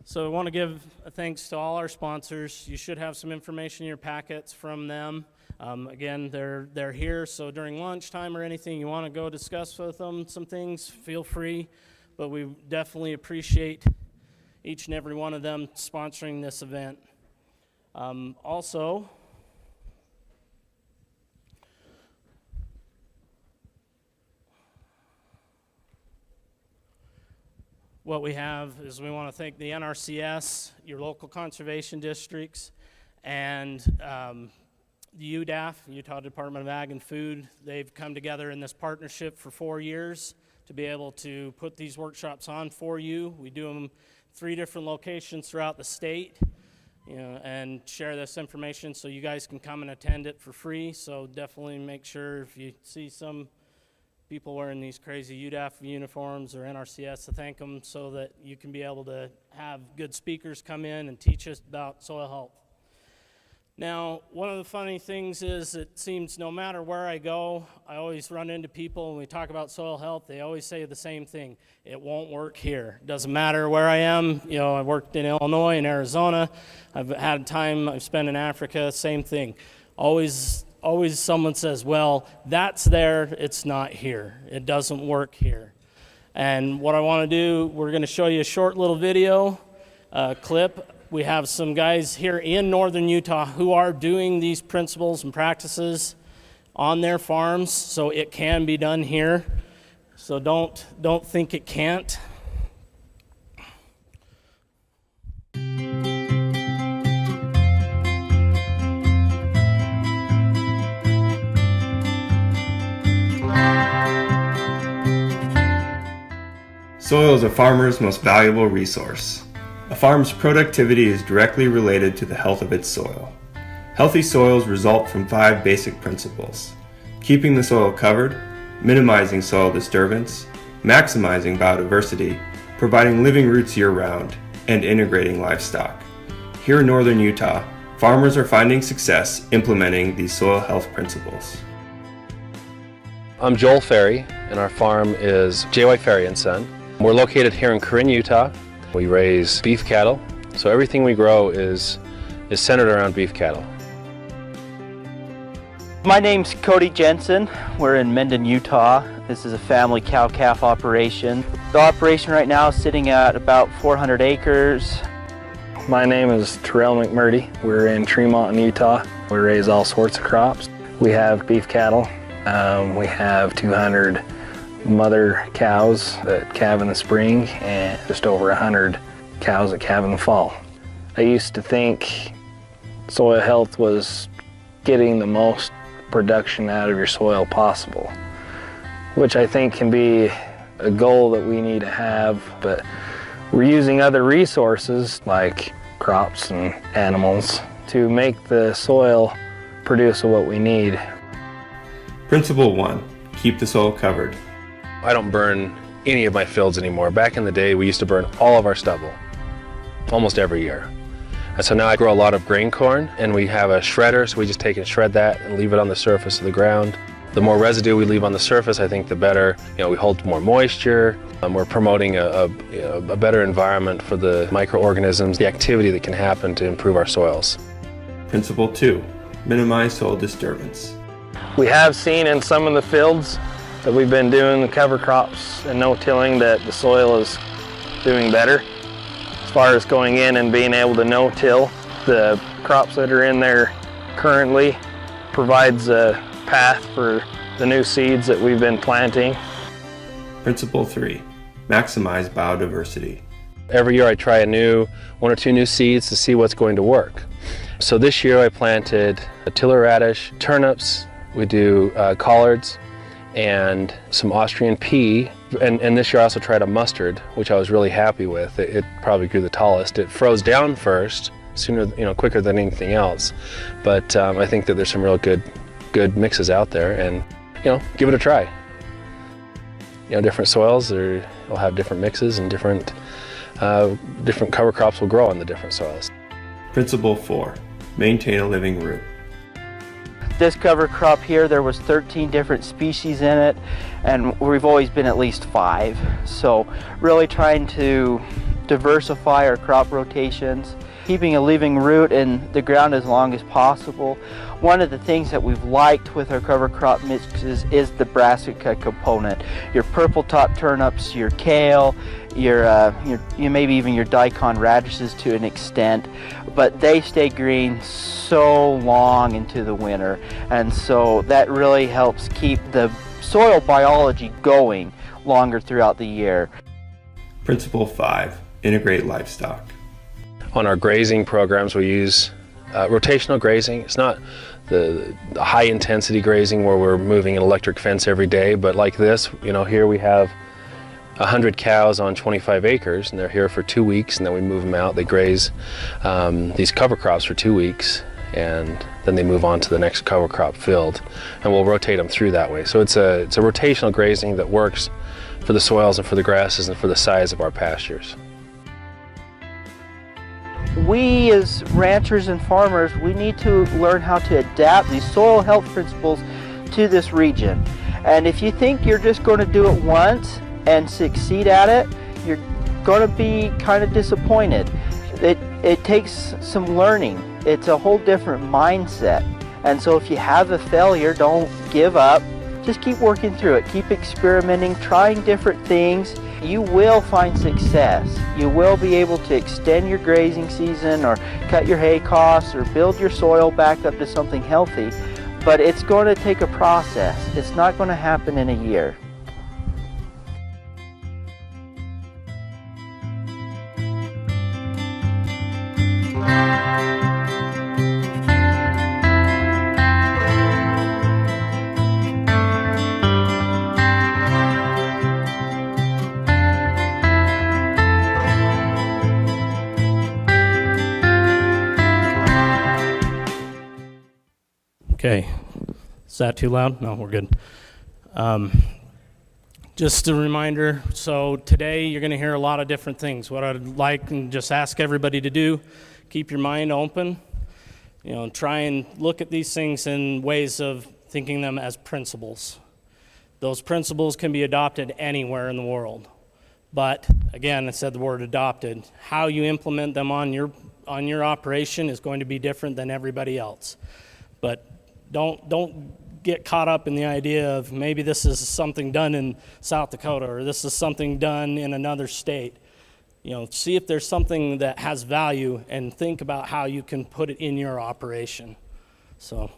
So I want to give a thanks to all our sponsors. You should have some information in your packets from them. Again, they're here, so during lunchtime or anything you want to go discuss with them some things, feel free. But we definitely appreciate each and every one of them sponsoring this event. Also, what we have is we want to thank the NRCS, your local conservation districts, and the UDAF, Utah Department of Ag and Food. They've come together in this partnership for 4 years to be able to put these workshops on for you. We do them 3 different locations throughout the state, and share this information so you guys can come and attend it for free. So definitely make sure if you see some people wearing these crazy UDAF uniforms or NRCS, to thank them so that you can be able to have good speakers come in and teach us about soil health. Now, one of the funny things is it seems no matter where I go, I always run into people when we talk about soil health, they always say the same thing. It won't work here. Doesn't matter where I am. I worked in Illinois and Arizona. I've had time I've spent in Africa, same thing. Always someone says, well, that's there, it's not here. It doesn't work here. And what I want to do, we're going to show you a short little video clip. We have some guys here in northern Utah who are doing these principles and practices on their farms, so it can be done here. So don't think it can't. Soil is a farmer's most valuable resource. A farm's productivity is directly related to the health of its soil. Healthy soils result from 5 basic principles: keeping the soil covered, minimizing soil disturbance, maximizing biodiversity, providing living roots year-round, and integrating livestock. Here in northern Utah, farmers are finding success implementing these soil health principles. I'm Joel Ferry, and our farm is J.Y. Ferry & Son. We're located here in Corinne, Utah. We raise beef cattle, so everything we grow is centered around beef cattle. My name's Cody Jensen. We're in Mendon, Utah. This is a family cow-calf operation. The operation right now is sitting at about 400 acres. My name is Terrell McMurdy. We're in Tremont, Utah. We raise all sorts of crops. We have beef cattle. We have 200 mother cows that calve in the spring and just over 100 cows that calve in the fall. I used to think soil health was getting the most production out of your soil possible, which I think can be a goal that we need to have, but we're using other resources like crops and animals to make the soil produce what we need. Principle 1, keep the soil covered. I don't burn any of my fields anymore. Back in the day, we used to burn all of our stubble, almost every year. And so now I grow a lot of grain corn, and we have a shredder, so we just take and shred that and leave it on the surface of the ground. The more residue we leave on the surface, I think the better. We hold more moisture. We're promoting a better environment for the microorganisms, the activity that can happen to improve our soils. Principle 2, minimize soil disturbance. We have seen in some of the fields that we've been doing the cover crops and no-tilling that the soil is doing better. As far as going in and being able to no-till, the crops that are in there currently provides a path for the new seeds that we've been planting. Principle 3, maximize biodiversity. Every year I try 1 or 2 new seeds to see what's going to work. So this year I planted a tiller radish, turnips, we do collards, and some Austrian pea, and this year I also tried a mustard, which I was really happy with. It probably grew the tallest. It froze down first, quicker than anything else, but I think that there's some real good mixes out there, and give it a try. Different soils will have different mixes, and different cover crops will grow on the different soils. Principle 4, maintain a living root. This cover crop here, there was 13 different species in it, and we've always been at least 5. So really trying to diversify our crop rotations, keeping a living root in the ground as long as possible. One of the things that we've liked with our cover crop mixes is the brassica component. Your purple top turnips, your kale, your maybe even your daikon radishes to an extent, but they stay green so long into the winter, and so that really helps keep the soil biology going longer throughout the year. Principle 5. Integrate livestock. On our grazing programs, we use rotational grazing. It's not the high intensity grazing where we're moving an electric fence every day, but like this, here we have 100 cows on 25 acres, and they're here for 2 weeks, and then we move them out. They graze these cover crops for 2 weeks, and then they move on to the next cover crop field, and we'll rotate them through that way. So it's a rotational grazing that works for the soils and for the grasses and for the size of our pastures. We as ranchers and farmers, we need to learn how to adapt these soil health principles to this region. And if you think you're just going to do it once and succeed at it, you're going to be kind of disappointed. It takes some learning. It's a whole different mindset. And so if you have a failure, don't give up. Just keep working through it. Keep experimenting, trying different things. You will find success. You will be able to extend your grazing season or cut your hay costs or build your soil back up to something healthy. But it's going to take a process. It's not going to happen in a year. Okay, is that too loud? No, we're good. Just a reminder, so today you're going to hear a lot of different things. What I'd like and just ask everybody to do, keep your mind open, try and look at these things in ways of thinking them as principles. Those principles can be adopted anywhere in the world. But again, I said the word adopted. How you implement them on your operation is going to be different than everybody else. But don't get caught up in the idea of maybe this is something done in South Dakota or this is something done in another state. See if there's something that has value and think about how you can put it in your operation. So